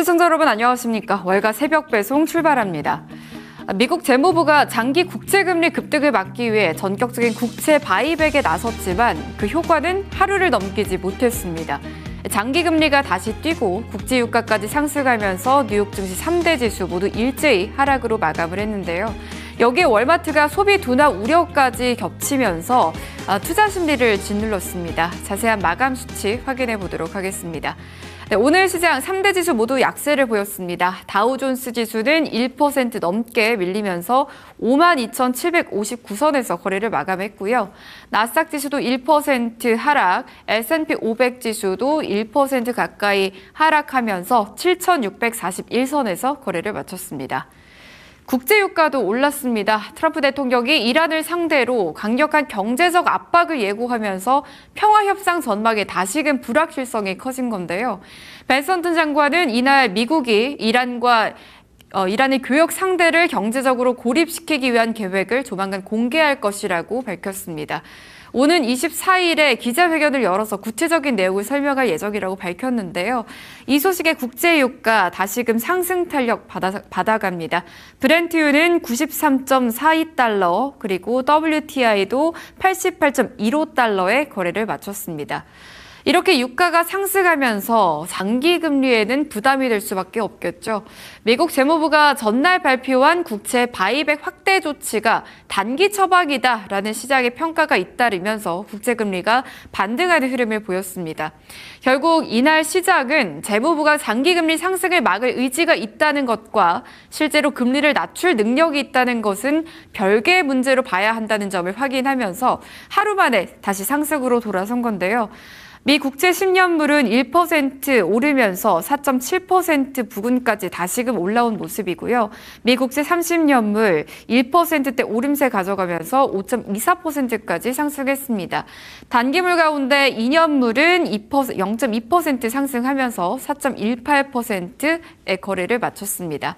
시청자 여러분 안녕하십니까. 월가 새벽 배송 출발합니다. 미국 재무부가 장기 국채금리 급등을 막기 위해 전격적인 국채 바이백에 나섰지만 그 효과는 하루를 넘기지 못했습니다. 장기금리가 다시 뛰고 국제유가까지 상승하면서 뉴욕 증시 3대 지수 모두 일제히 하락으로 마감을 했는데요. 여기에 월마트가 소비 둔화 우려까지 겹치면서 투자 심리를 짓눌렀습니다. 자세한 마감 수치 확인해 보도록 하겠습니다. 네, 오늘 시장 3대 지수 모두 약세를 보였습니다. 다우존스 지수는 1% 넘게 밀리면서 52,759선에서 거래를 마감했고요. 나스닥 지수도 1% 하락, S&P 500 지수도 1% 가까이 하락하면서 7,641선에서 거래를 마쳤습니다. 국제유가도 올랐습니다. 트럼프 대통령이 이란을 상대로 강력한 경제적 압박을 예고하면서 평화협상 전망에 다시금 불확실성이 커진 건데요. 벤선튼 장관은 이날 미국이 이란의 교역 상대를 경제적으로 고립시키기 위한 계획을 조만간 공개할 것이라고 밝혔습니다. 오는 24일에 기자회견을 열어서 구체적인 내용을 설명할 예정이라고 밝혔는데요. 이 소식에 국제유가 다시금 상승 탄력 받아갑니다. 브렌트유는 93.42달러, 그리고 WTI도 88.15달러에 거래를 마쳤습니다. 이렇게 유가가 상승하면서 장기금리에는 부담이 될 수밖에 없겠죠. 미국 재무부가 전날 발표한 국채 바이백 확대 조치가 단기 처방이다라는 시장의 평가가 잇따르면서 국채금리가 반등하는 흐름을 보였습니다. 결국 이날 시장은 재무부가 장기금리 상승을 막을 의지가 있다는 것과 실제로 금리를 낮출 능력이 있다는 것은 별개의 문제로 봐야 한다는 점을 확인하면서 하루 만에 다시 상승으로 돌아선 건데요. 미 국채 10년물은 1% 오르면서 4.7% 부근까지 다시금 올라온 모습이고요. 미 국채 30년물 1%대 오름세 가져가면서 5.24%까지 상승했습니다. 단기물 가운데 2년물은 0.2% 상승하면서 4.18%의 거래를 마쳤습니다.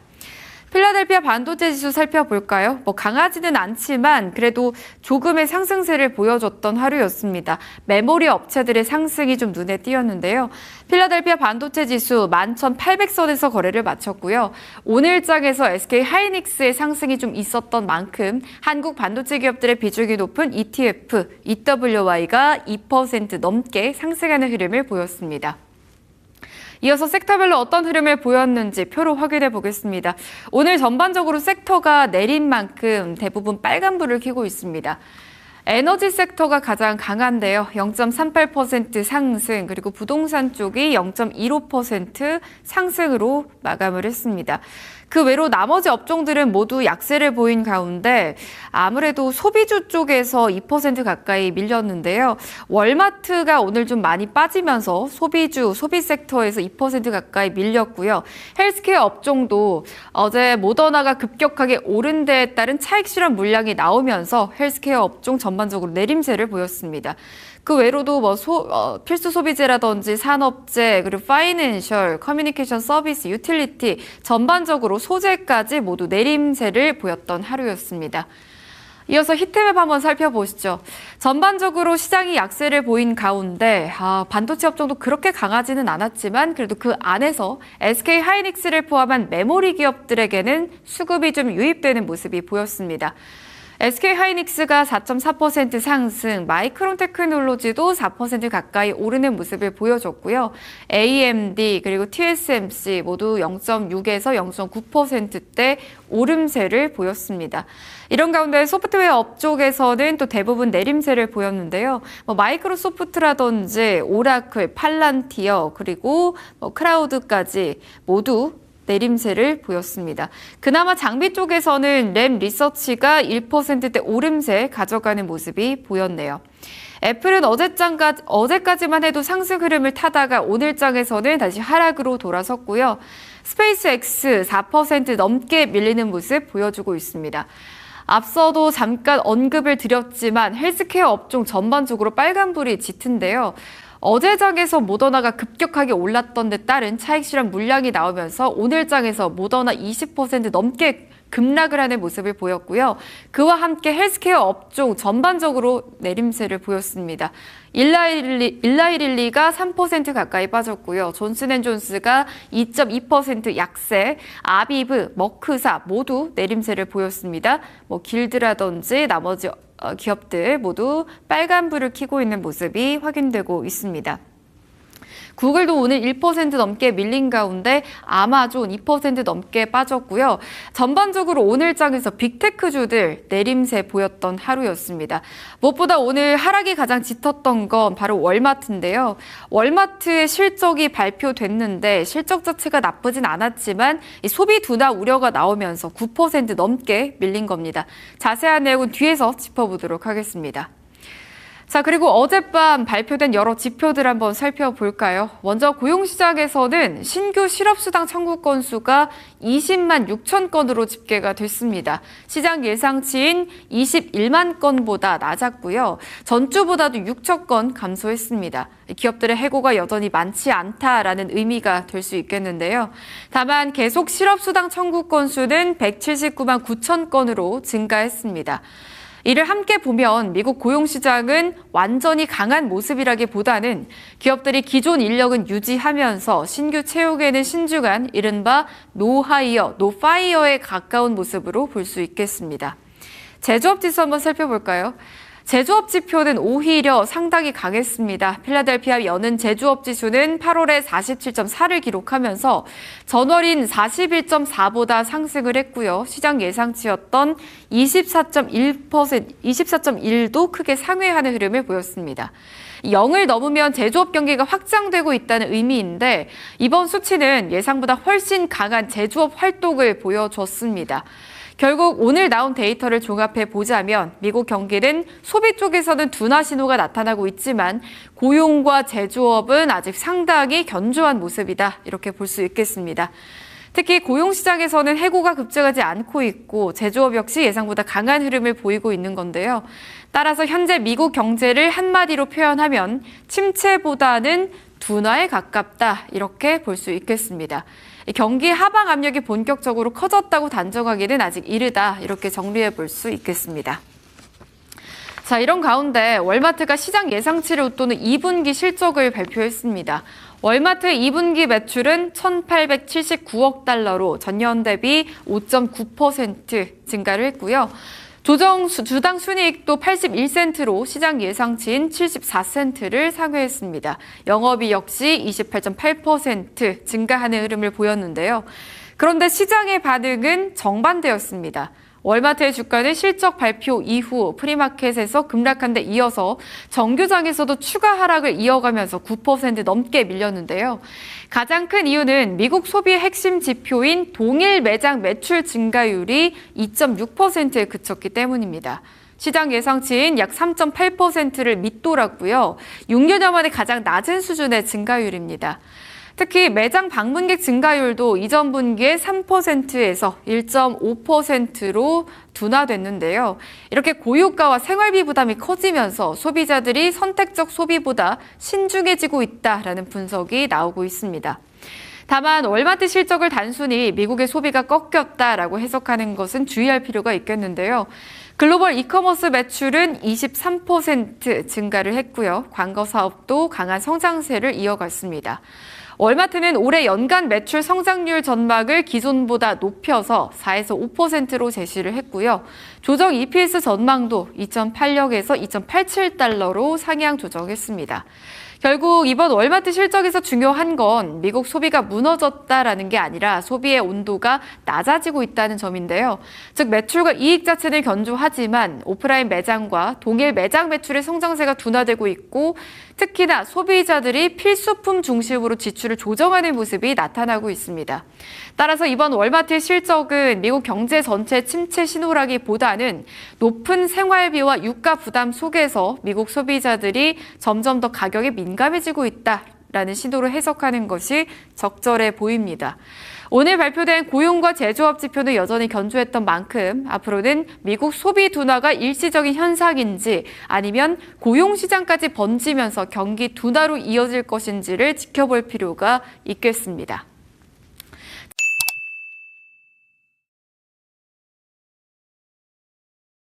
필라델피아 반도체 지수 살펴볼까요? 강하지는 않지만 그래도 조금의 상승세를 보여줬던 하루였습니다. 메모리 업체들의 상승이 좀 눈에 띄었는데요. 필라델피아 반도체 지수 11,800선에서 거래를 마쳤고요. 오늘장에서 SK 하이닉스의 상승이 좀 있었던 만큼 한국 반도체 기업들의 비중이 높은 ETF, EWY가 2% 넘게 상승하는 흐름을 보였습니다. 이어서 섹터별로 어떤 흐름을 보였는지 표로 확인해 보겠습니다. 오늘 전반적으로 섹터가 내린 만큼 대부분 빨간불을 켜고 있습니다. 에너지 섹터가 가장 강한데요. 0.38% 상승, 그리고 부동산 쪽이 0.15% 상승으로 마감을 했습니다. 그 외로 나머지 업종들은 모두 약세를 보인 가운데 아무래도 소비주 쪽에서 2% 가까이 밀렸는데요. 월마트가 오늘 좀 많이 빠지면서 소비 섹터에서 2% 가까이 밀렸고요. 헬스케어 업종도 어제 모더나가 급격하게 오른 데에 따른 차익 실현 물량이 나오면서 헬스케어 업종 전반적으로 내림세를 보였습니다. 그 외로도 필수 소비재라든지 산업재, 그리고 파이낸셜, 커뮤니케이션 서비스, 유틸리티 전반적으로 소재까지 모두 내림세를 보였던 하루였습니다. 이어서 히트맵 한번 살펴보시죠. 전반적으로 시장이 약세를 보인 가운데 반도체 업종도 그렇게 강하지는 않았지만 그래도 그 안에서 SK 하이닉스를 포함한 메모리 기업들에게는 수급이 좀 유입되는 모습이 보였습니다. SK 하이닉스가 4.4% 상승, 마이크론 테크놀로지도 4% 가까이 오르는 모습을 보여줬고요. AMD 그리고 TSMC 모두 0.6에서 0.9%대 오름세를 보였습니다. 이런 가운데 소프트웨어 업종에서는 또 대부분 내림세를 보였는데요. 마이크로소프트라든지 오라클, 팔란티어 그리고 크라우드까지 모두 내림세를 보였습니다. 그나마 장비 쪽에서는 램 리서치가 1%대 오름세 가져가는 모습이 보였네요. 애플은 어제까지만 해도 상승 흐름을 타다가 오늘장에서는 다시 하락으로 돌아섰고요. 스페이스X 4% 넘게 밀리는 모습 보여주고 있습니다. 앞서도 잠깐 언급을 드렸지만 헬스케어 업종 전반적으로 빨간불이 짙은데요. 어제장에서 모더나가 급격하게 올랐던 데 따른 차익 실현 물량이 나오면서 오늘장에서 모더나 20% 넘게 급락을 하는 모습을 보였고요. 그와 함께 헬스케어 업종 전반적으로 내림세를 보였습니다. 일라이릴리가 3% 가까이 빠졌고요. 존슨앤존스가 2.2% 약세, 아비브, 머크사 모두 내림세를 보였습니다. 길드라든지 나머지 기업들 모두 빨간불을 켜고 있는 모습이 확인되고 있습니다. 구글도 오늘 1% 넘게 밀린 가운데 아마존 2% 넘게 빠졌고요. 전반적으로 오늘 장에서 빅테크주들 내림세 보였던 하루였습니다. 무엇보다 오늘 하락이 가장 짙었던 건 바로 월마트인데요. 월마트의 실적이 발표됐는데 실적 자체가 나쁘진 않았지만 소비 둔화 우려가 나오면서 9% 넘게 밀린 겁니다. 자세한 내용은 뒤에서 짚어보도록 하겠습니다. 자, 그리고 어젯밤 발표된 여러 지표들 한번 살펴볼까요? 먼저 고용시장에서는 신규 실업수당 청구 건수가 20만 6천 건으로 집계가 됐습니다. 시장 예상치인 21만 건보다 낮았고요. 전주보다도 6천 건 감소했습니다. 기업들의 해고가 여전히 많지 않다라는 의미가 될 수 있겠는데요. 다만 계속 실업수당 청구 건수는 179만 9천 건으로 증가했습니다. 이를 함께 보면 미국 고용시장은 완전히 강한 모습이라기보다는 기업들이 기존 인력은 유지하면서 신규 채용에는 신중한 이른바 노하이어, 노파이어에 가까운 모습으로 볼 수 있겠습니다. 제조업 지수 한번 살펴볼까요? 제조업 지표는 오히려 상당히 강했습니다. 필라델피아 여는 제조업 지수는 8월에 47.4를 기록하면서 전월인 41.4보다 상승을 했고요. 시장 예상치였던 24.1도 크게 상회하는 흐름을 보였습니다. 0을 넘으면 제조업 경기가 확장되고 있다는 의미인데 이번 수치는 예상보다 훨씬 강한 제조업 활동을 보여줬습니다. 결국 오늘 나온 데이터를 종합해 보자면 미국 경기는 소비 쪽에서는 둔화 신호가 나타나고 있지만 고용과 제조업은 아직 상당히 견조한 모습이다. 이렇게 볼 수 있겠습니다. 특히 고용시장에서는 해고가 급증하지 않고 있고 제조업 역시 예상보다 강한 흐름을 보이고 있는 건데요. 따라서 현재 미국 경제를 한마디로 표현하면 침체보다는 둔화에 가깝다. 이렇게 볼 수 있겠습니다. 경기 하방 압력이 본격적으로 커졌다고 단정하기는 아직 이르다. 이렇게 정리해 볼 수 있겠습니다. 자, 이런 가운데 월마트가 시장 예상치를 웃도는 2분기 실적을 발표했습니다. 월마트의 2분기 매출은 1,879억 달러로 전년 대비 5.9% 증가를 했고요. 주당 순이익도 81센트로 시장 예상치인 74센트를 상회했습니다. 영업이 역시 28.8% 증가하는 흐름을 보였는데요. 그런데 시장의 반응은 정반대였습니다. 월마트의 주가는 실적 발표 이후 프리마켓에서 급락한 데 이어서 정규장에서도 추가 하락을 이어가면서 9% 넘게 밀렸는데요. 가장 큰 이유는 미국 소비의 핵심 지표인 동일 매장 매출 증가율이 2.6%에 그쳤기 때문입니다. 시장 예상치인 약 3.8%를 밑돌았고요. 6년여 만에 가장 낮은 수준의 증가율입니다. 특히 매장 방문객 증가율도 이전 분기에 3%에서 1.5%로 둔화됐는데요. 이렇게 고유가와 생활비 부담이 커지면서 소비자들이 선택적 소비보다 신중해지고 있다라는 분석이 나오고 있습니다. 다만 월마트 실적을 단순히 미국의 소비가 꺾였다라고 해석하는 것은 주의할 필요가 있겠는데요. 글로벌 이커머스 매출은 23% 증가를 했고요. 광고 사업도 강한 성장세를 이어갔습니다. 월마트는 올해 연간 매출 성장률 전망을 기존보다 높여서 4에서 5%로 제시를 했고요. 조정 EPS 전망도 2.86에서 2.87달러로 상향 조정했습니다. 결국 이번 월마트 실적에서 중요한 건 미국 소비가 무너졌다라는 게 아니라 소비의 온도가 낮아지고 있다는 점인데요. 즉 매출과 이익 자체는 견조하지만 오프라인 매장과 동일 매장 매출의 성장세가 둔화되고 있고 특히나 소비자들이 필수품 중심으로 지출을 조정하는 모습이 나타나고 있습니다. 따라서 이번 월마트의 실적은 미국 경제 전체 침체 신호라기보다는 높은 생활비와 유가 부담 속에서 미국 소비자들이 점점 더 가격에 민감해지고 있다라는 신호로 해석하는 것이 적절해 보입니다. 오늘 발표된 고용과 제조업 지표는 여전히 견조했던 만큼 앞으로는 미국 소비 둔화가 일시적인 현상인지 아니면 고용 시장까지 번지면서 경기 둔화로 이어질 것인지를 지켜볼 필요가 있겠습니다.